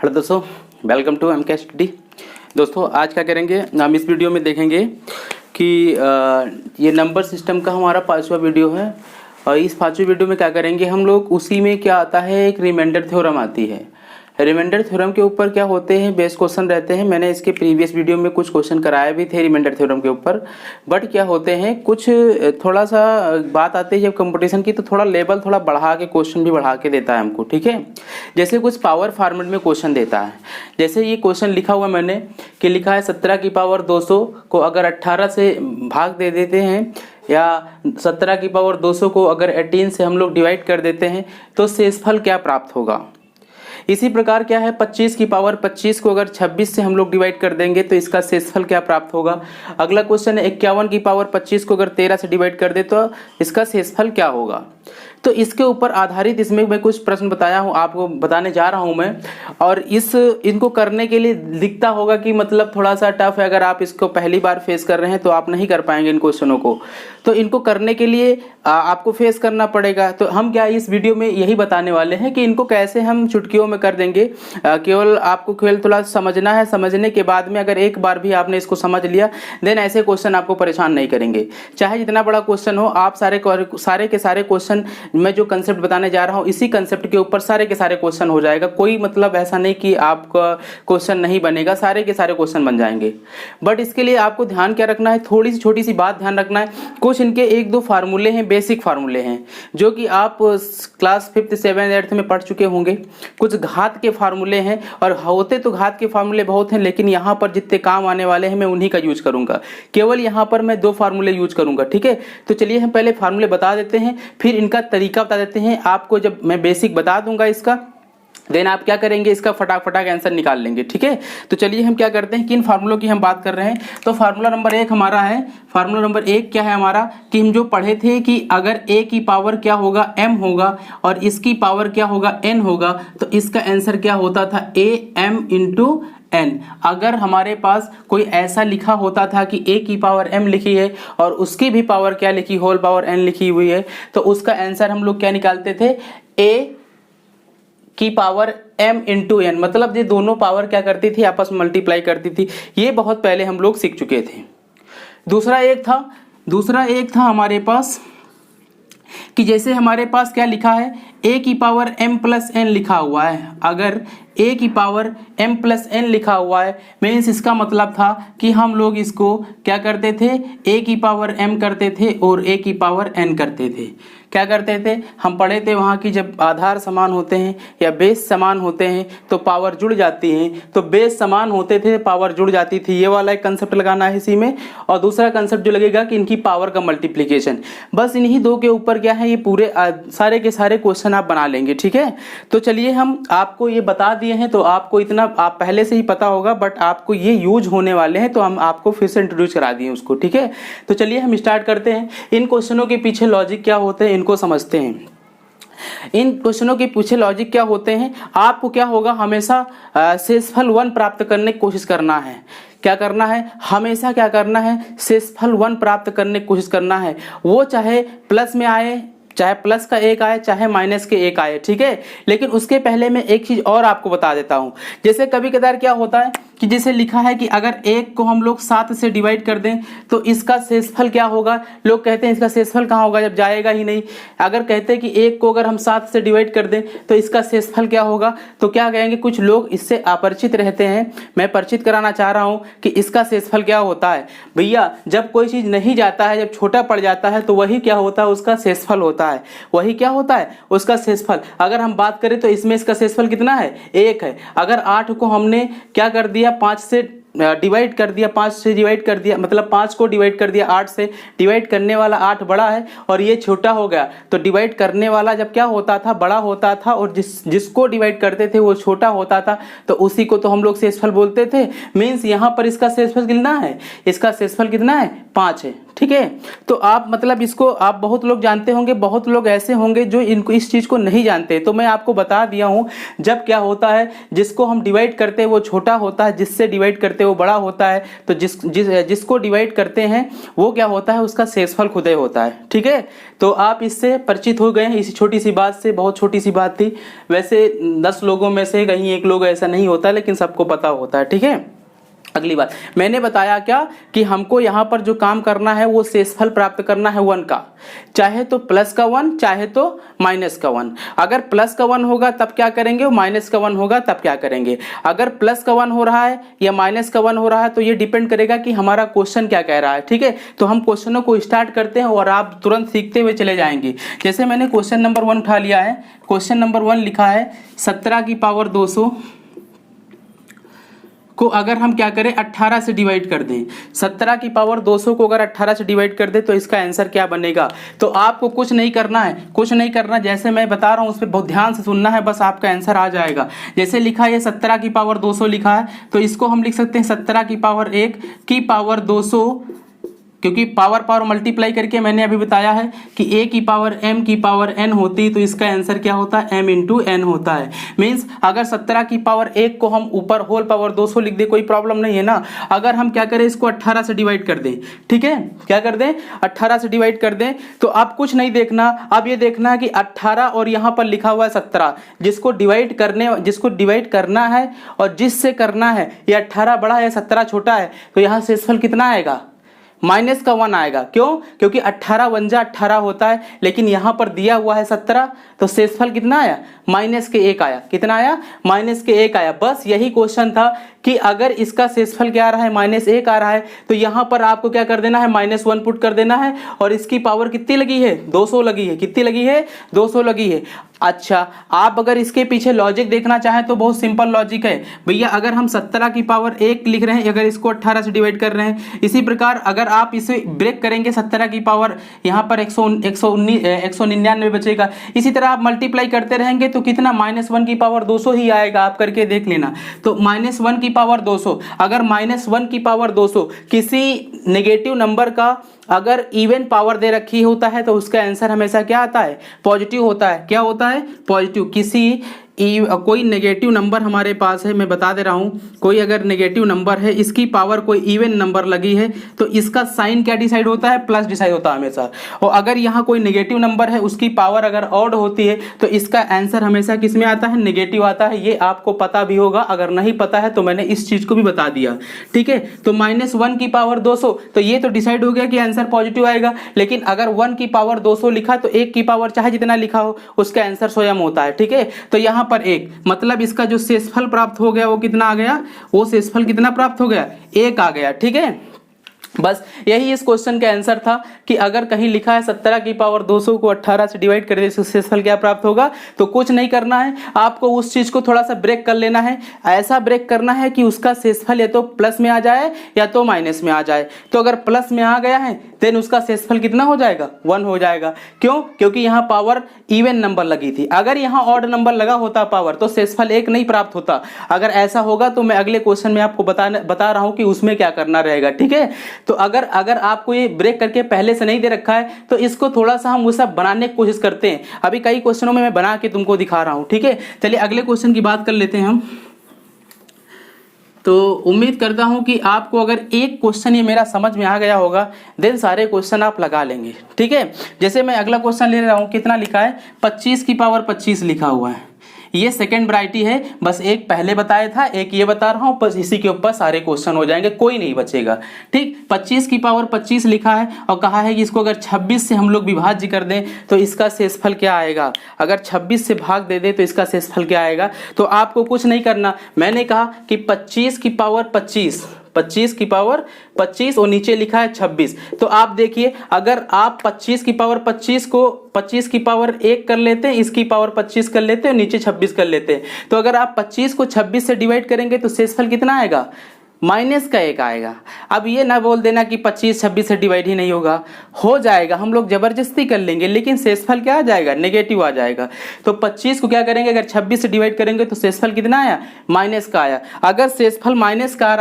Hello दोस्तों, welcome to MK study. दोस्तों आज क्या करेंगे, हम इस वीडियो में देखेंगे कि ये नंबर सिस्टम का हमारा 5वां वीडियो है। और इस 5वें वीडियो में क्या करेंगे हम लोग, उसी में क्या आता है, एक रिमाइंडर थ्योरम आती है। रिमाइंडर थ्योरम के ऊपर क्या होते हैं, बेस क्वेश्चन रहते हैं। मैंने इसके प्रीवियस वीडियो में कुछ क्वेश्चन कराए भी थे रिमाइंडर थ्योरम के ऊपर, बट क्या होते हैं कुछ थोड़ा सा बात आती है जब कंपटीशन की, तो थोड़ा लेवल थोड़ा बढ़ा के क्वेश्चन भी बढ़ा के देता है हमको, ठीक है। जैसे कुछ पावर फॉर्मेट में क्वेश्चन देता है। जैसे ये क्वेश्चन लिखा हुआ मैंने कि लिखा है 17 की पावर 200 को अगर 18 से भाग दे देते हैं, या 17 की पावर 200 को अगर 18 से हम लोग डिवाइड कर देते हैं तो शेषफल क्या प्राप्त होगा। इसी प्रकार क्या है, 25 की पावर 25 को अगर 26 से हम लोग डिवाइड कर देंगे तो इसका शेषफल क्या प्राप्त होगा। अगला क्वेश्चन है 51 की पावर 25 को अगर 13 से डिवाइड कर दे तो इसका शेषफल क्या होगा। तो इसके ऊपर आधारित इसमें मैं कुछ प्रश्न बताया हूँ, आपको बताने जा रहा हूँ मैं। और इनको करने के लिए दिखता होगा कि मतलब थोड़ा सा टफ है, अगर आप इसको पहली बार फेस कर रहे हैं तो आप नहीं कर पाएंगे इन क्वेश्चनों को। तो इनको करने के लिए आपको फेस करना पड़ेगा। तो हम क्या इस वीडियो में यही बताने वाले हैं कि इनको कैसे हम चुटकियों में कर देंगे। केवल आपको केवल थोड़ा समझना है, समझने के बाद में अगर एक बार भी आपने इसको समझ लिया देन ऐसे क्वेश्चन आपको परेशान नहीं करेंगे। चाहे जितना बड़ा क्वेश्चन हो, आप सारे के सारे क्वेश्चन, मैं जो कंसेप्ट बताने जा रहा हूँ इसी कंसेप्ट के ऊपर सारे के सारे क्वेश्चन हो जाएगा। कोई मतलब ऐसा नहीं कि आपका क्वेश्चन नहीं बनेगा, सारे के सारे क्वेश्चन बन जाएंगे। बट इसके लिए आपको ध्यान क्या रखना है, थोड़ी सी छोटी सी बात ध्यान रखना है। कुछ इनके 1-2 फार्मूले हैं, बेसिक फार्मूले हैं जो कि आप क्लास 5th 7th 8th में पढ़ चुके होंगे। कुछ घात के फार्मूले हैं, और होते तो घात के फार्मूले बहुत हैं, लेकिन यहाँ पर जितने काम आने वाले हैं मैं उन्हीं का यूज करूंगा। केवल यहाँ पर मैं 2 फार्मूले यूज करूंगा, ठीक है। तो चलिए हम पहले फार्मूले बता देते हैं, फिर इनका तरीका बता देते हैं आपको। जब मैं बेसिक बता दूंगा इसका, देन आप क्या करेंगे, इसका फटाफट आंसर निकाल लेंगे, ठीक है। तो चलिए हम क्या करते हैं, किन फार्मूलों की हम बात कर रहे हैं। तो फार्मूला नंबर 1 हमारा है, फार्मूला नंबर 1 क्या है हमारा, कि हम जो पढ़े थे कि अगर a की पावर क्या होगा, m होगा, और इसकी पावर क्या होगा, n होगा, तो इसका आंसर क्या होता था, am इंटू n। अगर हमारे पास कोई ऐसा लिखा होता था कि a की पावर m लिखी है और उसकी भी पावर क्या लिखी, होल पावर n लिखी हुई है, तो उसका आंसर हम लोग क्या निकालते थे, a की पावर m इंटू n। मतलब ये दोनों पावर क्या करती थी, आपस में मल्टीप्लाई करती थी। ये बहुत पहले हम लोग सीख चुके थे। दूसरा एक था हमारे पास कि जैसे हमारे पास क्या लिखा है, a की पावर m प्लस n लिखा हुआ है। अगर a की पावर m प्लस n लिखा हुआ है, मीन्स इसका मतलब था कि हम लोग इसको क्या करते थे, a की पावर m करते थे और a की पावर n करते थे। क्या करते थे, हम पढ़े थे वहाँ की जब आधार समान होते हैं या बेस समान होते हैं तो पावर जुड़ जाती हैं। तो बेस समान होते थे, पावर जुड़ जाती थी। ये वाला एक कंसेप्ट लगाना है इसी में। और दूसरा कंसेप्ट जो लगेगा कि इनकी पावर का मल्टीप्लिकेशन। बस इन्हीं 2 के ऊपर क्या है, ये पूरे सारे के सारे क्वेश्चन आप बना लेंगे, ठीक है। तो चलिए हम आपको ये बता दिए हैं, तो आपको इतना आप पहले से ही पता होगा, बट आपको ये यूज होने वाले हैं तो हम आपको फिर से इंट्रोड्यूस करा दिए उसको, ठीक है। तो चलिए हम स्टार्ट करते हैं। इन क्वेश्चनों के पीछे लॉजिक क्या होते हैं इनको समझते हैं। इन क्वेश्चनों के पीछे लॉजिक क्या होते हैं, आपको क्या होगा, हमेशा शेषफल 1 प्राप्त करने की कोशिश करना है। क्या करना है, हमेशा क्या करना है, शेषफल 1 प्राप्त करने की कोशिश करना है। वो चाहे प्लस में आए, चाहे प्लस का 1 आए, चाहे माइनस के 1 आए, ठीक है। लेकिन उसके पहले मैं एक चीज और आपको बता देता हूं। जैसे कभी कदार क्या होता है कि जैसे लिखा है कि अगर 1 को हम लोग 7 से डिवाइड कर दें तो इसका शेषफल क्या होगा। लोग कहते हैं इसका शेषफल कहाँ होगा, जब जाएगा ही नहीं। अगर कहते हैं कि 1 को अगर हम 7 से डिवाइड कर दें तो इसका शेषफल क्या होगा, तो क्या कहेंगे, कुछ लोग इससे अपरिचित रहते हैं। मैं परिचित कराना चाह रहा हूँ कि इसका शेषफल क्या होता है। भैया जब कोई चीज नहीं जाता है, जब छोटा पड़ जाता है, तो वही क्या होता है, उसका शेषफल होता है। वही क्या होता है, उसका शेषफल। अगर हम बात करें तो इसमें इसका शेषफल कितना है, 1 है। अगर 8 को हमने क्या कर दिया, 5 से डिवाइड कर दिया, 5 से डिवाइड कर दिया, मतलब 5 को डिवाइड कर दिया 8 से, डिवाइड करने वाला 8 बड़ा है और ये छोटा हो गया। तो डिवाइड करने वाला जब क्या होता था, बड़ा होता था, और जिसको डिवाइड करते थे वो छोटा होता था, तो उसी को तो हम लोग शेषफल बोलते थे। मीन्स यहाँ पर इसका शेषफल कितना है, इसका शेषफल कितना है, 5 है, ठीक है। तो आप मतलब इसको आप बहुत लोग जानते होंगे, बहुत लोग ऐसे होंगे जो इनको इस चीज को नहीं जानते। तो मैं आपको बता दिया हूं, जब क्या होता है, जिसको हम डिवाइड करते हैं वो छोटा होता है, जिससे डिवाइड करते हैं वो बड़ा होता है, तो जिसको डिवाइड करते हैं वो क्या होता है, उसका शेषफल खुद ही होता है। ठीक है, तो आप इससे परिचित हो गए हैं इसी छोटी सी बात से। बहुत छोटी सी बात थी, वैसे 10 लोगों में से कहीं एक लोग ऐसा नहीं होता, लेकिन सबको पता होता है। ठीक है, अगली बात मैंने बताया क्या कि हमको यहाँ पर जो काम करना है वो शेषफल प्राप्त करना है 1 का, चाहे तो प्लस का 1 चाहे तो माइनस का 1। अगर प्लस का 1 होगा तब क्या करेंगे, माइनस का 1 होगा तब क्या करेंगे। अगर प्लस का 1 हो रहा है या माइनस का 1 हो रहा है तो ये डिपेंड करेगा कि हमारा क्वेश्चन क्या कह रहा है। ठीक है, तो हम क्वेश्चनों को स्टार्ट करते हैं और आप तुरंत सीखते हुए चले जाएंगे। जैसे मैंने क्वेश्चन नंबर 1 उठा लिया है। क्वेश्चन नंबर 1 लिखा है 17 की पावर 200 को अगर हम क्या करें 18 से डिवाइड कर दें। 17 की पावर 200 को अगर 18 से डिवाइड कर दें तो इसका आंसर क्या बनेगा। तो आपको कुछ नहीं करना है, कुछ नहीं करना, जैसे मैं बता रहा हूँ उस पर बहुत ध्यान से सुनना है, बस आपका आंसर आ जाएगा। जैसे लिखा है 17 की पावर 200 लिखा है, तो इसको हम लिख सकते हैं 17 की पावर 1 की पावर 200, क्योंकि पावर मल्टीप्लाई करके मैंने अभी बताया है कि a की पावर m की पावर n होती, तो इसका आंसर क्या होता है, m इंटू n होता है। मीन्स अगर 17 की पावर 1 को हम ऊपर होल पावर 200 लिख दे कोई प्रॉब्लम नहीं है ना। अगर हम क्या करें इसको 18 से डिवाइड कर दें, ठीक है, क्या कर दें 18 से डिवाइड कर दें, तो आप कुछ नहीं देखना, अब ये देखना है कि 18 और यहाँ पर लिखा हुआ है 17, जिसको डिवाइड करना है और जिससे करना है, ये 18 बड़ा है 17 छोटा है, तो यहाँ शेषफल कितना आएगा, माइनस का 1 आएगा। क्यों, क्योंकि 18 1 जा 18 होता है, लेकिन यहाँ पर दिया हुआ है 17, तो शेषफल कितना आया, माइनस के 1 आया। कितना आया, माइनस के 1 आया। बस यही क्वेश्चन था कि अगर इसका शेषफल क्या आ रहा है, माइनस 1 आ रहा है, तो यहाँ पर आपको क्या कर देना है, -1 पुट कर देना है, और इसकी पावर कितनी लगी है, 200 लगी है। कितनी लगी है, 200 लगी है। अच्छा, आप अगर इसके पीछे लॉजिक देखना चाहें तो बहुत सिंपल लॉजिक है भैया। अगर हम 17 की पावर 1 लिख रहे हैं, अगर इसको 18 से डिवाइड कर रहे हैं, इसी प्रकार अगर आप इसे ब्रेक करेंगे 17 की पावर यहाँ पर 199 बचेगा। इसी तरह आप मल्टीप्लाई करते रहेंगे तो कितना, -1 की पावर 200 ही आएगा। आप करके देख लेना। तो -1 की पावर 200, अगर -1 की पावर 200 किसी नेगेटिव नंबर का अगर इवन पावर दे रखी होता है तो उसका आंसर हमेशा क्या आता है, पॉजिटिव होता है। क्या होता है, पॉजिटिव। कोई नेगेटिव नंबर हमारे पास है, मैं बता दे रहा हूँ, कोई अगर नेगेटिव नंबर है, इसकी पावर कोई इवन नंबर लगी है, तो इसका साइन क्या डिसाइड होता है, प्लस डिसाइड होता है हमेशा। और अगर यहाँ कोई नेगेटिव नंबर है, उसकी पावर अगर ऑड होती है, तो इसका आंसर हमेशा किस में आता है, नेगेटिव आता है। ये आपको पता भी होगा, अगर नहीं पता है तो मैंने इस चीज को भी बता दिया। ठीक है, तो -1 की पावर 200, तो ये तो डिसाइड हो गया कि आंसर पॉजिटिव आएगा। लेकिन अगर 1 की पावर 200 लिखा तो 1 की पावर चाहे जितना लिखा हो उसका आंसर स्वयं होता है। ठीक है, तो यहाँ पर 1, मतलब इसका जो शेषफल प्राप्त हो गया वो कितना आ गया, वो शेषफल कितना प्राप्त हो गया, 1 आ गया। ठीक है, बस यही इस क्वेश्चन का आंसर था कि अगर कहीं लिखा है 17 की पावर 200 को 18 से डिवाइड कर दे तो शेषफल क्या प्राप्त होगा। तो कुछ नहीं करना है, आपको उस चीज को थोड़ा सा ब्रेक कर लेना है। ऐसा ब्रेक करना है कि उसका शेषफल या तो प्लस में आ जाए या तो माइनस में आ जाए। तो अगर प्लस में आ गया है देन उसका शेषफल कितना हो जाएगा, 1 हो जाएगा। क्यों, क्योंकि यहाँ पावर इवन नंबर लगी थी। अगर यहाँ ऑड नंबर लगा होता पावर तो शेषफल 1 नहीं प्राप्त होता। अगर ऐसा होगा तो मैं अगले क्वेश्चन में आपको बता रहा हूं कि उसमें क्या करना रहेगा। ठीक है, तो अगर आपको ये ब्रेक करके पहले से नहीं दे रखा है तो इसको थोड़ा सा हम वो सब बनाने की कोशिश करते हैं। अभी कई क्वेश्चनों में मैं बना के तुमको दिखा रहा हूं। ठीक है, चलिए अगले क्वेश्चन की बात कर लेते हैं हम। तो उम्मीद करता हूं कि आपको अगर एक क्वेश्चन ये मेरा समझ में आ गया होगा देन सारे क्वेश्चन आप लगा लेंगे। ठीक है, जैसे मैं अगला क्वेश्चन ले रहा हूं, कितना लिखा है, 25 की पावर 25 लिखा हुआ है। ये सेकेंड वैरायटी है, बस एक पहले बताया था, एक ये बता रहा हूँ, बस इसी के ऊपर सारे क्वेश्चन हो जाएंगे, कोई नहीं बचेगा। ठीक, 25 की पावर 25 लिखा है और कहा है कि इसको अगर 26 से हम लोग विभाज्य कर दें तो इसका शेषफल क्या आएगा। अगर 26 से भाग दे दे तो इसका शेषफल क्या आएगा। तो आपको कुछ नहीं करना, मैंने कहा कि 25 की पावर 25 की पावर 25 और नीचे लिखा है 26। तो आप देखिए, अगर आप 25 की पावर 25 को 25 की पावर 1 कर लेते हैं, इसकी पावर 25 कर लेते हैं और नीचे 26 कर लेते हैं, तो अगर आप 25 को 26 से डिवाइड करेंगे तो शेषफल कितना आएगा, माइनस का 1 आएगा। अब ये ना बोल देना कि 25 26 से डिवाइड ही नहीं होगा, हो जाएगा, हम लोग जबरदस्ती कर लेंगे, लेकिन शेषफल क्या आ जाएगा, नेगेटिव आ जाएगा। तो 25 को क्या करेंगे, अगर 26 से डिवाइड करेंगे तो शेषफल कितना आया, माइनस का आया। अगर शेषफल माइनस का आ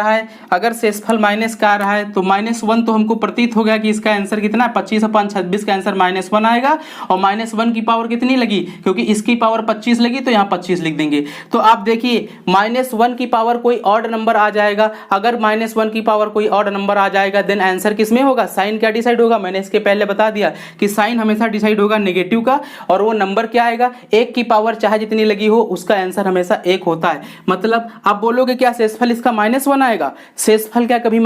रहा है, तो -1 तो हमको प्रतीत हो गया कि इसका आंसर कितना है, 25/26 का आंसर -1 आएगा। और -1 की पावर कितनी लगी, क्योंकि इसकी पावर 25 लगी तो यहाँ 25 लिख देंगे। तो आप देखिए, -1 की पावर कोई ऑड नंबर आ जाएगा। अगर -1 की पावर कोई ऑड नंबर आ जाएगा देन आंसर किस में होगा, साइन क्या डिसाइड होगा, मैंने इसके पहले बता दिया कि साइन हमेशा डिसाइड होगा नेगेटिव का, और वो नंबर क्या आएगा, 1 की पावर चाहे जितनी लगी हो उसका आंसर हमेशा 1 होता है। मतलब आप बोलोगे क्या शेषफल इसका -1 आएगा, शेषफल क्या कभी कभी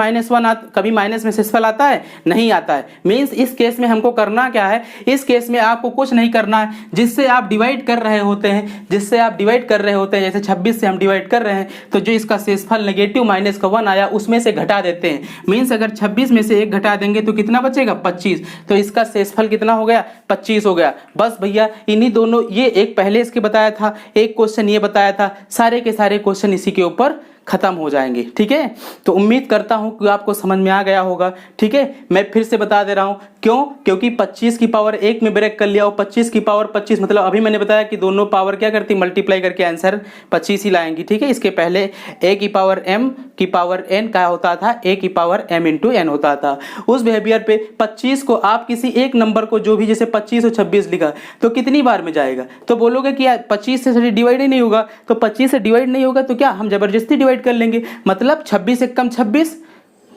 माइनस में शेषफल आता है, नहीं आता है। मींस इस केस में हमको करना क्या है, इस केस में आपको कुछ नहीं करना है, जिससे आप डिवाइड कर रहे होते हैं, जैसे 26 से हम डिवाइड कर रहे हैं तो जो इसका शेषफल नेगेटिव -1 आया उसमें से घटा देते हैं। मींस अगर 26 में से 1 घटा देंगे तो कितना बचेगा, 25, तो इसका शेषफल कितना हो गया, 25 हो गया। बस भैया इन्हीं दोनों, ये एक पहले इसके बताया था, एक क्वेश्चन ये बताया था, सारे के सारे क्वेश्चन इसी के ऊपर खत्म हो जाएंगे। ठीक है, तो उम्मीद करता हूं कि आपको समझ में आ गया होगा। ठीक है, मैं फिर से बता दे रहा हूं, क्यों, क्योंकि 25 की पावर 1 में ब्रेक कर लिया और 25 की पावर 25, मतलब अभी मैंने बताया कि दोनों पावर क्या करती, मल्टीप्लाई करके आंसर 25 ही लाएंगी। ठीक है, इसके पहले a की पावर m की पावर n क्या होता था, a की पावर m इंटू n होता था। उस बिहेवियर पे 25 को आप किसी एक नंबर को, जो भी जैसे 25 और 26 लिखा तो कितनी बार में जाएगा, तो बोलोगे कि यार 25 से डिवाइड ही नहीं होगा, तो 25 से डिवाइड नहीं होगा तो क्या हम जबरदस्ती डिवाइड कर लेंगे, मतलब 26 से कम 26,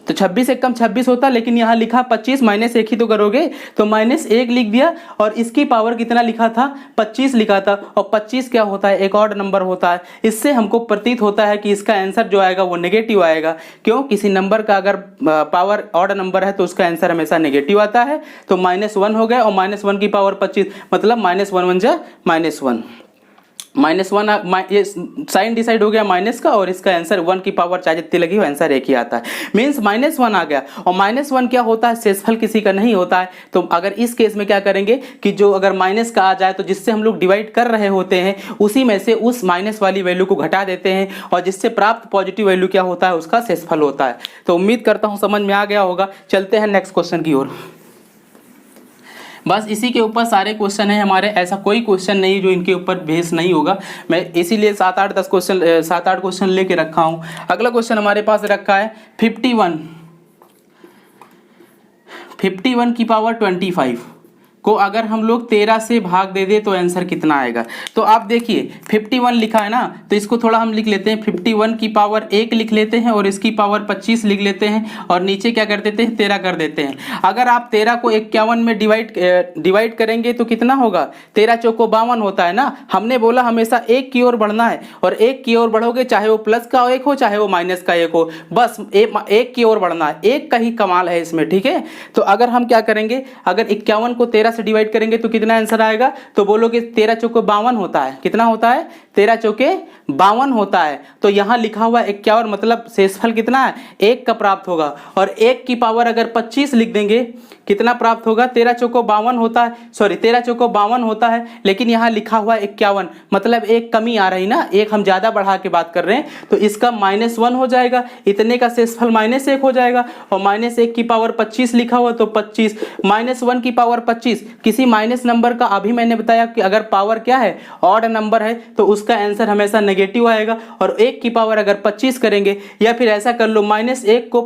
तो 26 से कम 26 होता, लेकिन यहाँ लिखा 25, -1 ही तो करोगे, तो -1 लिख दिया, और इसकी पावर कितना लिखा था, 25 लिखा था, और 25 क्या होता है, एक ऑड नंबर होता है। इससे हमको प्रतीत होता है कि इसका आंसर जो आएगा वो नेगेटिव आएगा। क्यों, किसी नंबर का अगर पावर ऑड नंबर है तो उसका आंसर हमेशा नेगेटिव आता है। तो -1 हो गया, और -1 की पावर 25, मतलब -1 जा -1, -1 ये साइन डिसाइड हो गया माइनस का, और इसका आंसर 1 की पावर चाहे जितनी लगी हो आंसर 1 ही आता है। मींस -1 आ गया, और -1 क्या होता है, शेषफल किसी का नहीं होता है। तो अगर इस केस में क्या करेंगे कि जो अगर माइनस का आ जाए तो जिससे हम लोग डिवाइड कर रहे होते हैं उसी में से उस माइनस वाली वैल्यू को घटा देते हैं, और जिससे प्राप्त पॉजिटिव वैल्यू क्या होता है, उसका शेषफल होता है। तो उम्मीद करता हूँ समझ में आ गया होगा। चलते हैं नेक्स्ट क्वेश्चन की ओर। बस इसी के ऊपर सारे क्वेश्चन है हमारे, ऐसा कोई क्वेश्चन नहीं जो इनके ऊपर बेस नहीं होगा। मैं इसीलिए 7-8 क्वेश्चन लेके रखा हूँ। अगला क्वेश्चन हमारे पास रखा है 51 की पावर 25 को अगर हम लोग 13 से भाग दे दे तो आंसर कितना आएगा। तो आप देखिए 51 लिखा है ना, तो इसको थोड़ा हम लिख लेते हैं, 51 की पावर 1 लिख लेते हैं, और इसकी पावर 25 लिख लेते हैं, और नीचे क्या कर देते हैं, 13 कर देते हैं। अगर आप 13 को 51 में डिवाइड करेंगे तो कितना होगा, 13 चौको 52 होता है ना। हमने बोला हमेशा 1 की ओर बढ़ना है, और 1 की ओर बढ़ोगे चाहे वो प्लस का 1 हो चाहे वो माइनस का 1 हो, बस 1 की ओर बढ़ना है। 1 का ही कमाल है इसमें। ठीक है, तो अगर हम क्या करेंगे, अगर 51 को 13 से डिवाइड करेंगे तो कितना आंसर आएगा, तो बोलोगे 13 चौके 52 होता है। कितना होता है, 13 चौके 52 होता है। तो यहाँ लिखा हुआ 51, मतलब शेषफल कितना है, 1 का प्राप्त होगा, और 1 की पावर अगर 25 लिख देंगे कितना प्राप्त होगा, 13 चौको 52 होता है, सॉरी 13 चौको 52 होता है, लेकिन यहाँ लिखा हुआ 51, मतलब एक कमी आ रही ना, एक हम ज्यादा बढ़ा के बात कर रहे हैं, तो इसका -1 हो जाएगा, इतने का शेषफल -1 हो जाएगा, और -1 की पावर 25 लिखा हुआ तो 25, -1 की पावर 25 किसी माइनस नंबर का, अभी मैंने बताया कि अगर पावर क्या है, ऑड नंबर है, तो उसका आंसर हमेशा नेगेटिव आएगा। और 1 की पावर अगर 25 करेंगे, या फिर ऐसा कर लो -1 को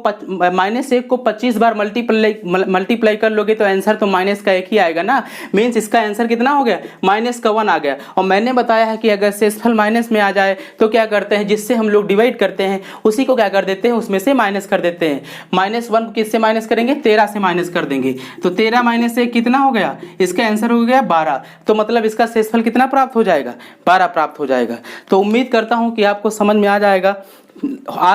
25 बार मल्टीप्लाई कर लोगे तो आंसर तो माइनस का 1 ही आएगा ना। मींस इसका आंसर कितना हो गया, -1 आ गया। और मैंने बताया है कि अगर शेषफल माइनस में आ जाए तो क्या करते हैं, जिससे हम लोग डिवाइड करते हैं उसी को क्या कर देते हैं, उसमें से माइनस कर देते हैं। -1 किससे माइनस करेंगे, 13 से माइनस कर देंगे, तो 13 - 1 कितना हो गया, इसका आंसर हो गया 12। तो मतलब इसका शेषफल कितना प्राप्त हो जाएगा, 12 प्राप्त हो जाएगा। तो उम्मीद करता हूं कि आपको समझ में आ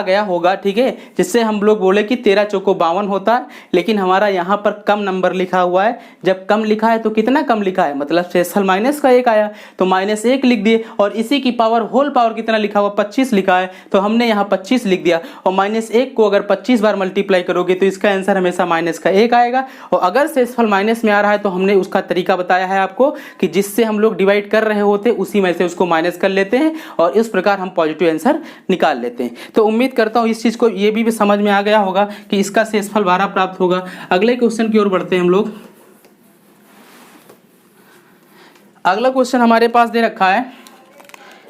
गया होगा। ठीक है, जिससे हम लोग बोले कि 13 चौको 52 होता है, लेकिन हमारा यहाँ पर कम नंबर लिखा हुआ है। जब कम लिखा है तो कितना कम लिखा है, मतलब शेषफल माइनस का 1 आया, तो -1 लिख दिए, और इसी की पावर होल पावर कितना लिखा हुआ, 25 लिखा है, तो हमने यहाँ 25 लिख दिया। और -1 को अगर 25 बार मल्टीप्लाई करोगे तो इसका आंसर हमेशा -1 आएगा। और अगर शेषफल माइनस में आ रहा है तो हमने उसका तरीका बताया है आपको, कि जिससे हम लोग डिवाइड कर रहे होते उसी में से उसको माइनस कर लेते हैं, और इस प्रकार हम पॉजिटिव आंसर निकाल लेते हैं। तो उम्मीद करता हूं इस चीज को ये भी समझ में आ गया होगा कि इसका शेषफल 12 प्राप्त होगा। अगले क्वेश्चन की ओर बढ़ते हैं हम लोग। अगला क्वेश्चन हमारे पास दे रखा है,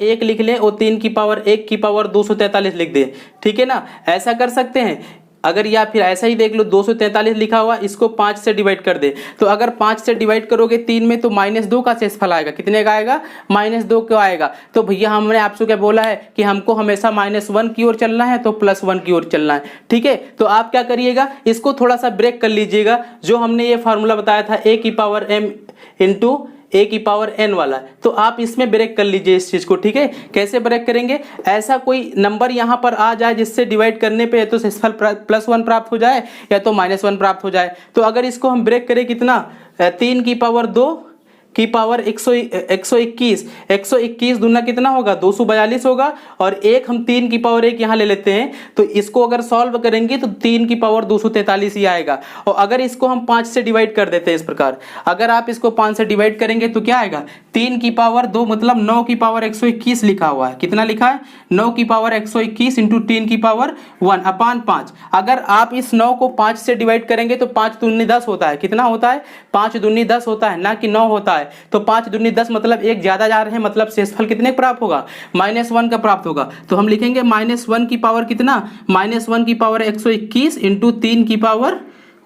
1 लिख ले और 3 की पावर 1 की पावर 243 लिख दे। ठीक है ना, ऐसा कर सकते हैं, अगर या फिर ऐसा ही देख लो 243 लिखा हुआ, इसको 5 से डिवाइड कर दे, तो अगर 5 से डिवाइड करोगे 3 में तो -2 का शेषफल आएगा। कितने का आएगा? -2 का आएगा। तो भैया हमने आपसे क्या बोला है कि हमको हमेशा -1 की ओर चलना है, तो +1 की ओर चलना है। ठीक है, तो आप क्या करिएगा, इसको थोड़ा सा ब्रेक कर लीजिएगा। जो हमने ये फार्मूला बताया था a⁻m इंटू a⁻n वाला, तो आप इसमें ब्रेक कर लीजिए इस चीज को। ठीक है, कैसे ब्रेक करेंगे? ऐसा कोई नंबर यहाँ पर आ जाए जिससे डिवाइड करने पे या तो शेषफल +1 प्राप्त हो जाए या तो -1 प्राप्त हो जाए। तो अगर इसको हम ब्रेक करें कितना, 3 की पावर 2 की पावर 121, 121 दूना कितना होगा? 242 होगा। और एक हम 3 की पावर 1 यहाँ ले लेते हैं, तो इसको अगर सॉल्व करेंगे तो 3 की पावर 243 ही आएगा। और अगर इसको हम 5 से डिवाइड कर देते हैं इस प्रकार, अगर आप इसको 5 से डिवाइड करेंगे तो क्या आएगा? 3 की पावर 2 मतलब 9 की पावर 121 लिखा हुआ है। कितना लिखा है? 9 की पावर 121 इंटू 3 की पावर 1/5। अगर आप इस 9 को 5 से डिवाइड करेंगे तो 5 दूनी 10 होता है। कितना होता है? 5 दूनी 10 होता है, ना कि 9 होता है। तो 5 दूनी 10 मतलब एक ज्यादा जा रहे हैं, मतलब शेषफल कितने प्राप्त होगा? -1 का प्राप्त होगा। तो हम लिखेंगे -1 की पावर कितना? -1 की पावर 121 इंटू 3 की पावर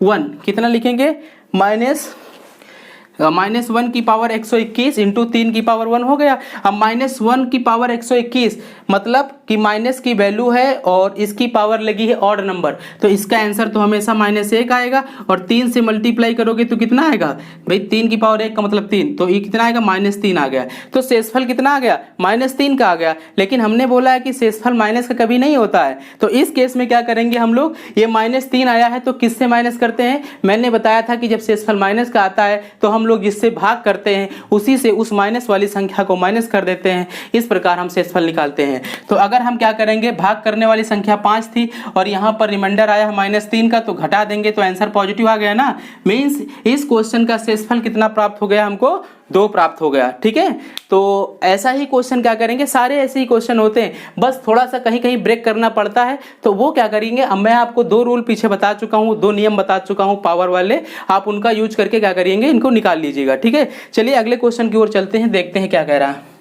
1। कितना लिखेंगे? -1 की पावर 121 इंटू 3 की पावर 1 हो गया। अब -1 की पावर 121 मतलब कि माइनस की वैल्यू है और इसकी पावर लगी है ऑड नंबर, तो इसका आंसर तो हमेशा -1 आएगा। और 3 से मल्टीप्लाई करोगे तो कितना आएगा भाई? 3 की पावर 1 का मतलब 3, तो ये कितना आएगा? -3 आ गया। तो शेषफल कितना आ गया? -3 का आ गया। लेकिन हमने बोला है कि शेषफल माइनस का कभी नहीं होता है, तो इस केस में क्या करेंगे हम लोग? ये -3 आया है तो किससे माइनस करते हैं? मैंने बताया था कि जब शेषफल माइनस का आता है तो हम लोग जिससे भाग करते हैं उसी से उस माइनस वाली संख्या को माइनस कर देते हैं। इस प्रकार हम शेषफल निकालते हैं। तो अगर हम क्या करेंगे, भाग करने वाली संख्या 5 थी और यहाँ पर रिमाइंडर आया है -3 का, तो घटा देंगे तो आंसर पॉजिटिव आ गया ना। मीन्स इस क्वेश्चन का शेषफल कितना प्राप्त हो गया? हमको 2 प्राप्त हो गया। ठीक है, तो ऐसा ही क्वेश्चन क्या करेंगे, सारे ऐसे ही क्वेश्चन होते हैं, बस थोड़ा सा कहीं कहीं ब्रेक करना पड़ता है। तो वो क्या करेंगे, अब मैं आपको 2 रूल पीछे बता चुका हूँ, 2 नियम बता चुका हूँ पावर वाले, आप उनका यूज करके क्या करेंगे, इनको निकाल लीजिएगा। ठीक है, चलिए अगले क्वेश्चन की ओर चलते हैं, देखते हैं क्या कह रहा है।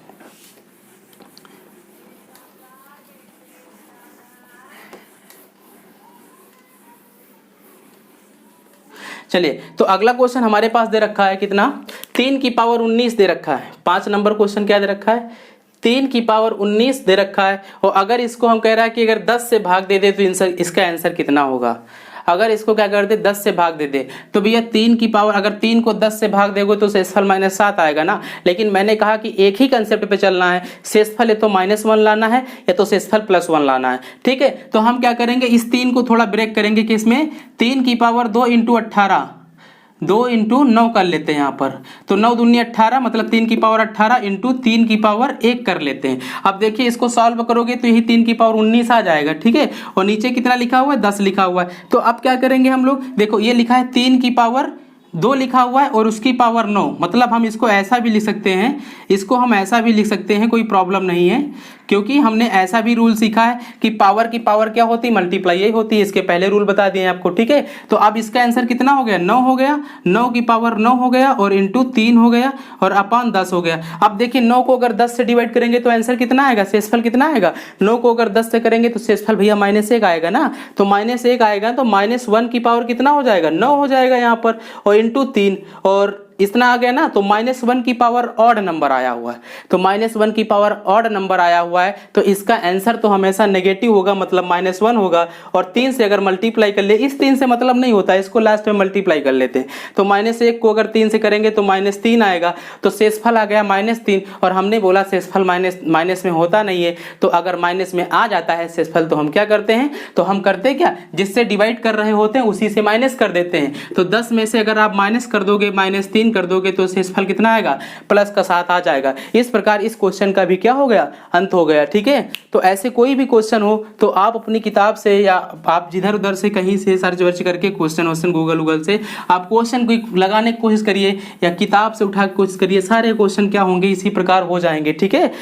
चलिए, तो अगला क्वेश्चन हमारे पास दे रखा है कितना? 3 की पावर 19 दे रखा है। 5 नंबर क्वेश्चन क्या दे रखा है? 3 की पावर 19 दे रखा है। और अगर इसको हम कह रहा है कि अगर 10 से भाग दे दे तो इसका आंसर कितना होगा? अगर इसको क्या कर दे, 10 से भाग दे दे, तो भैया 3 की पावर, अगर 3 को 10 से भाग देगो तो शेषफल -7 आएगा ना। लेकिन मैंने कहा कि एक ही कंसेप्ट पे चलना है, शेषफल या तो -1 लाना है या तो शेषफल +1 लाना है। ठीक है, तो हम क्या करेंगे, इस 3 को थोड़ा ब्रेक करेंगे कि इसमें 3 की पावर 2 इंटू 18, 2 इंटू 9 कर लेते हैं यहाँ पर, तो 9 दूनी 18 मतलब 3 की पावर 18 इंटू 3 की पावर 1 कर लेते हैं। अब देखिए इसको सॉल्व करोगे तो यही 3 की पावर 19 आ जाएगा। ठीक है, और नीचे कितना लिखा हुआ है? 10 लिखा हुआ है। तो अब क्या करेंगे हम लोग, देखो ये लिखा है 3 की पावर 2 लिखा हुआ है और उसकी पावर 9, मतलब हम इसको ऐसा भी लिख सकते हैं, इसको हम ऐसा भी लिख सकते हैं, कोई प्रॉब्लम नहीं है, क्योंकि हमने ऐसा भी रूल सीखा है कि पावर की पावर क्या होती है? मल्टीप्लाई ही होती है। इसके पहले रूल बता दिए आपको। ठीक है, तो अब इसका आंसर कितना हो गया? 9 हो गया। 9 की पावर 9 हो गया और इंटू 3 हो गया और अपॉन 10 हो गया। अब देखिए 9 को अगर 10 से डिवाइड करेंगे तो आंसर कितना आएगा? शेषफल कितना आएगा? 9 को अगर 10 से करेंगे तो शेषफल भैया -1 आएगा ना। तो -1 आएगा तो -1 की पावर कितना हो जाएगा? 9 हो जाएगा यहाँ पर, और इंटू 3 और इतना आ गया ना। तो -1 की पावर ऑड नंबर आया हुआ है, तो -1 की पावर ऑड नंबर आया हुआ है, तो इसका आंसर तो हमेशा नेगेटिव होगा, मतलब -1 होगा। और 3 से अगर मल्टीप्लाई कर ले, इस 3 से मतलब नहीं होता है, इसको लास्ट में मल्टीप्लाई कर लेते हैं। तो -1 को अगर 3 से करेंगे तो -3 आएगा, तो शेषफल आ गया -3। और हमने बोला शेषफल माइनस में होता नहीं है, तो अगर माइनस में आ जाता है शेषफल तो हम क्या करते हैं, तो हम करते क्या, जिससे डिवाइड कर रहे होते हैं उसी से माइनस कर देते हैं। तो 10 में से अगर आप माइनस कर दोगे, -3 कर दोगे तो शेषफल कितना आएगा? प्लस का 7 आ जाएगा। इस प्रकार इस क्वेश्चन का भी क्या हो गया? अंत हो गया। ठीक है, तो ऐसे कोई भी क्वेश्चन हो तो आप अपनी किताब से या आप जिधर उधर से कहीं से सर्च वर्च करके क्वेश्चन गूगल से आप क्वेश्चन को लगाने की कोशिश करिए या किताब से उठा के कोशिश करिए, सारे क्वेश्चन क्या होंगे इसी प्रकार हो जाएंगे। ठीक है,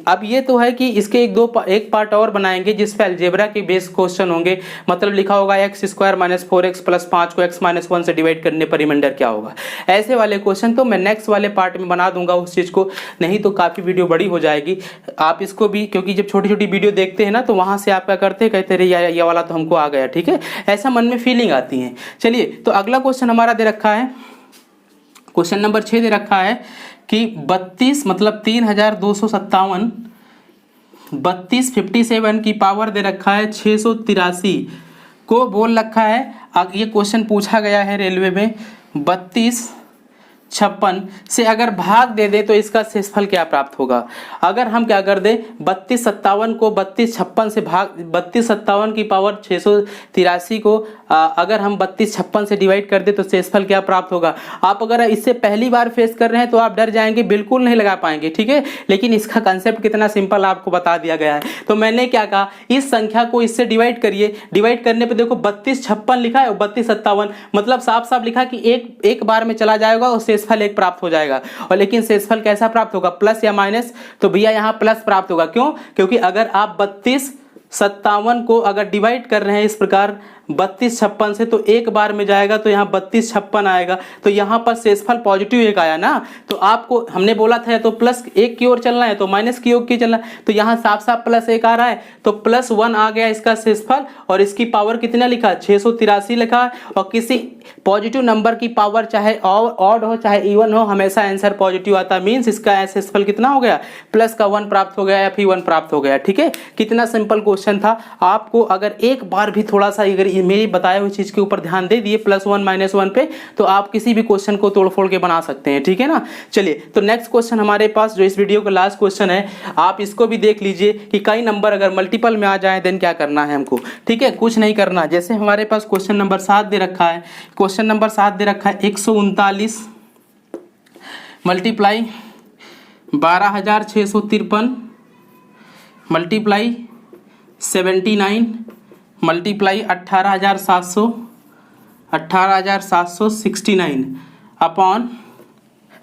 अब ये तो है कि इसके एक पार्ट और बनाएंगे जिसपे अलजेब्रा के बेस क्वेश्चन होंगे, मतलब लिखा होगा x² - 4x + 5 को x - 1 से डिवाइड करने पर रिमाइंडर क्या होगा। ऐसे वाले वाले क्वेश्चन तो मैं नेक्स्ट वाले पार्ट में बना दूंगा उस चीज़ को, नहीं तो काफ़ी वीडियो बड़ी हो जाएगी। आप इसको भी, क्योंकि जब छोटी छोटी वीडियो देखते हैं ना तो वहाँ से आप क्या करते कहते रहे ये वाला तो हमको आ गया, ठीक है, ऐसा मन में फीलिंग आती है। चलिए, तो अगला क्वेश्चन हमारा दे रखा है, क्वेश्चन नंबर 6 दे रखा है कि 32 मतलब 3257 3257 की पावर दे रखा है 683 को बोल रखा है। ये क्वेश्चन पूछा गया है रेलवे में, 3256 से अगर भाग दे दे तो इसका शेषफल क्या प्राप्त होगा। अगर हम क्या कर दे 3257 को 3256 से भाग, 3257 की पावर 683 को अगर हम 3256 से डिवाइड कर दे तो शेषफल क्या प्राप्त होगा। आप अगर इससे पहली बार फेस कर रहे हैं तो आप डर जाएंगे, बिल्कुल नहीं लगा पाएंगे, ठीक है, लेकिन इसका कंसेप्ट कितना सिंपल आपको बता दिया गया है। तो मैंने क्या कहा, इस संख्या को इससे डिवाइड करिए, डिवाइड करने पे देखो 3256 लिखा है और 3257, मतलब साफ साफ लिखा कि एक बार में चला जाएगा और शेषफल एक प्राप्त हो जाएगा। और लेकिन शेषफल कैसा प्राप्त होगा, प्लस या माइनस, तो भैया यहाँ प्लस प्राप्त होगा। क्यों? क्योंकि अगर आप 3257 को अगर डिवाइड कर रहे हैं इस प्रकार 3256 से तो एक बार में जाएगा तो यहाँ 3256 आएगा, तो यहाँ पर शेषफल पॉजिटिव एक आया ना। तो आपको हमने बोला था या तो प्लस एक की ओर चलना है तो माइनस की ओर की चलना है, तो यहाँ साफ साफ प्लस एक आ रहा है तो +1 आ गया इसका शेषफल। और इसकी पावर कितना लिखा है, 683 लिखा है। और किसी पॉजिटिव नंबर की पावर चाहे ऑड हो चाहे इवन हो, हमेशा आंसर पॉजिटिव आता है, मीन्स इसका शेषफल कितना हो गया, +1 प्राप्त हो गया या फिर 1 प्राप्त हो गया, ठीक है। कितना सिंपल क्वेश्चन था। आपको अगर एक बार भी थोड़ा सा अगर मेरी बताए हुई चीज के ऊपर ध्यान दे दिए +1 -1 पे, तो आप किसी भी क्वेश्चन को तोड़फोड़ के बना सकते हैं, ठीक है ना। चलिए, तो नेक्स्ट क्वेश्चन हमारे पास जो इस वीडियो का लास्ट क्वेश्चन है, आप इसको भी देख लीजिए कि कई नंबर अगर मल्टीपल में आ जाए देन क्या करना है हमको, ठीक है, कुछ नहीं करना। जैसे हमारे पास क्वेश्चन नंबर 7 दे रखा है, क्वेश्चन नंबर 7 दे रखा है 139 मल्टीप्लाई 12653 मल्टीप्लाई 79 मल्टीप्लाई 18769 अपॉन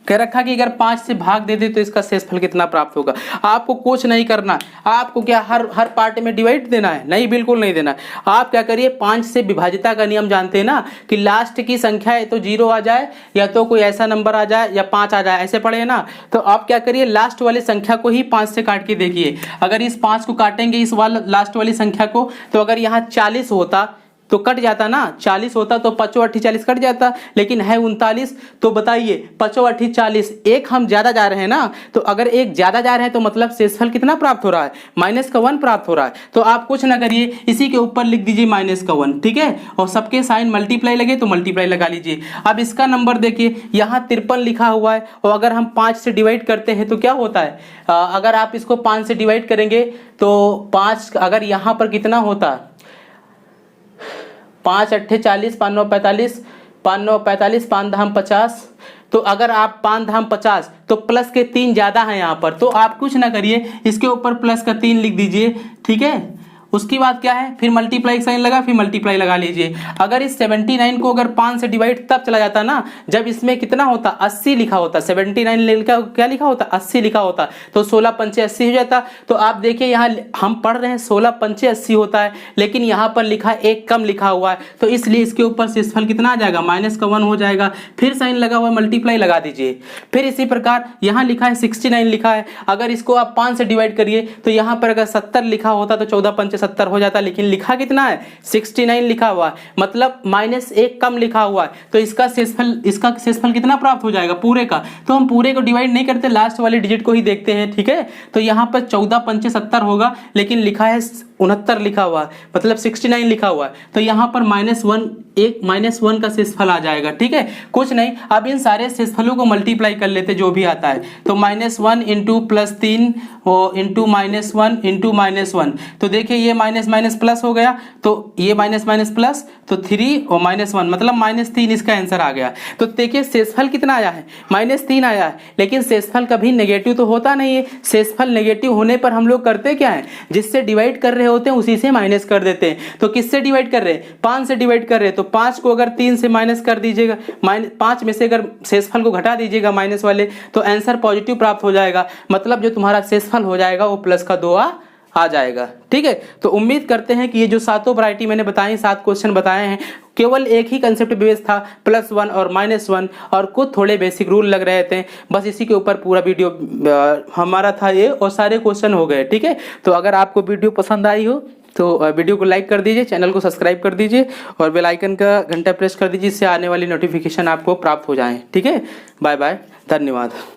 कह रखा कि अगर 5 से भाग दे दे तो इसका शेषफल कितना प्राप्त होगा। आपको कुछ नहीं करना, आपको क्या हर पार्ट में डिवाइड देना है, नहीं, बिल्कुल नहीं देना। आप क्या करिए, 5 से विभाजिता का नियम जानते हैं ना, कि लास्ट की संख्या है तो 0 आ जाए या तो कोई ऐसा नंबर आ जाए या 5 आ जाए, ऐसे पढ़े हैं ना। तो आप क्या करिए, लास्ट वाली संख्या को ही 5 से काट के देखिए। अगर इस 5 को काटेंगे इस लास्ट वाली संख्या को, तो अगर यहाँ 40 होता तो कट जाता ना, 40 होता तो 5 8 40 कट जाता, लेकिन है 39। तो बताइए 5 8 40, एक हम ज्यादा जा रहे हैं ना, तो अगर एक ज्यादा जा रहे हैं तो मतलब शेषफल कितना प्राप्त हो रहा है, -1 प्राप्त हो रहा है। तो आप कुछ ना करिए, इसी के ऊपर लिख दीजिए -1, ठीक है, और सबके साइन मल्टीप्लाई लगे तो मल्टीप्लाई लगा लीजिए। अब इसका नंबर देखिए, यहाँ 53 लिखा हुआ है, और अगर हम 5 से डिवाइड करते हैं तो क्या होता है, अगर आप इसको 5 से डिवाइड करेंगे तो 5 अगर यहाँ पर कितना होता, 5 8 40 5 9 45 5 9 45 5 धाम 50, तो अगर आप 5 धाम 50 तो प्लस के 3 ज्यादा है यहाँ पर, तो आप कुछ ना करिए, इसके ऊपर प्लस का 3 लिख दीजिए, ठीक है। उसकी बात क्या है, फिर मल्टीप्लाई साइन लगा, फिर मल्टीप्लाई लगा लीजिए। अगर इस 79 को अगर 5 से डिवाइड तब चला जाता ना जब इसमें कितना होता, 80 लिखा होता, 79 क्या लिखा होता, 80 लिखा होता, तो 16 पंचे 80 हो जाता। तो आप देखिए यहाँ हम पढ़ रहे हैं 16 पंचे 80 होता है, लेकिन यहाँ पर लिखा एक कम लिखा हुआ है, तो इसलिए इसके ऊपर शेषफल कितना आ जाएगा, -1 हो जाएगा। फिर साइन लगा हुआ, मल्टीप्लाई लगा दीजिए। फिर इसी प्रकार यहाँ लिखा है 69 लिखा है, अगर इसको आप 5 से डिवाइड करिए तो यहाँ पर अगर 70 लिखा होता तो 14 पंचे 70 हो जाता, लेकिन लिखा कितना है, 69 लिखा हुआ है, मतलब -1 कम लिखा हुआ है। तो इसका शेषफल कितना प्राप्त हो जाएगा, पूरे का। तो हम पूरे को डिवाइड नहीं करते, लास्ट वाले डिजिट को ही देखते हैं, ठीक है। तो यहाँ पर 14 पंचे 70 होगा, लेकिन लिखा है 69 लिखा हुआ है, मतलब 69 लिखा हुआ है, तो यहाँ पर -1 का शेषफल आ जाएगा, ठीक है। कुछ नहीं, अब इन सारे शेषफलों को मल्टीप्लाई कर लेते जो भी आता है, तो -1 इंटू +3 इंटू -1 इंटू -1, तो देखिए ये माइनस माइनस प्लस हो गया, तो ये माइनस माइनस प्लस, तो 3 और -1 मतलब -3 इसका आंसर आ गया। तो देखिए शेषफल कितना आया है, -3 आया है, लेकिन शेषफल कभी नेगेटिव तो होता नहीं है। शेषफल नेगेटिव होने पर हम लोग करते क्या है, जिससे डिवाइड कर रहे होते हैं उसी से माइनस कर देते हैं। तो किससे डिवाइड कर रहे हैं, 5 से डिवाइड कर रहे हैं, तो 5 को अगर 3 से माइनस कर दीजिएगा, 5 में से अगर शेषफल को घटा दीजिएगा माइनस वाले, तो आंसर पॉजिटिव प्राप्त हो जाएगा, मतलब जो तुम्हारा शेषफल हो जाएगा वो +2 आ जाएगा, ठीक है। तो उम्मीद करते हैं कि ये जो 7 वैरायटी मैंने बताई, 7 क्वेश्चन बताए हैं, केवल एक ही कंसेप्ट बेस था, +1 और -1, और कुछ थोड़े बेसिक रूल लग रहे थे, बस इसी के ऊपर पूरा वीडियो हमारा था ये, और सारे क्वेश्चन हो गए। ठीक है, तो अगर आपको वीडियो पसंद आई हो तो वीडियो को लाइक कर दीजिए, चैनल को सब्सक्राइब कर दीजिए और बेल आइकन का घंटा प्रेस कर दीजिए, इससे आने वाली नोटिफिकेशन आपको प्राप्त हो जाए। ठीक है, बाय बाय, धन्यवाद।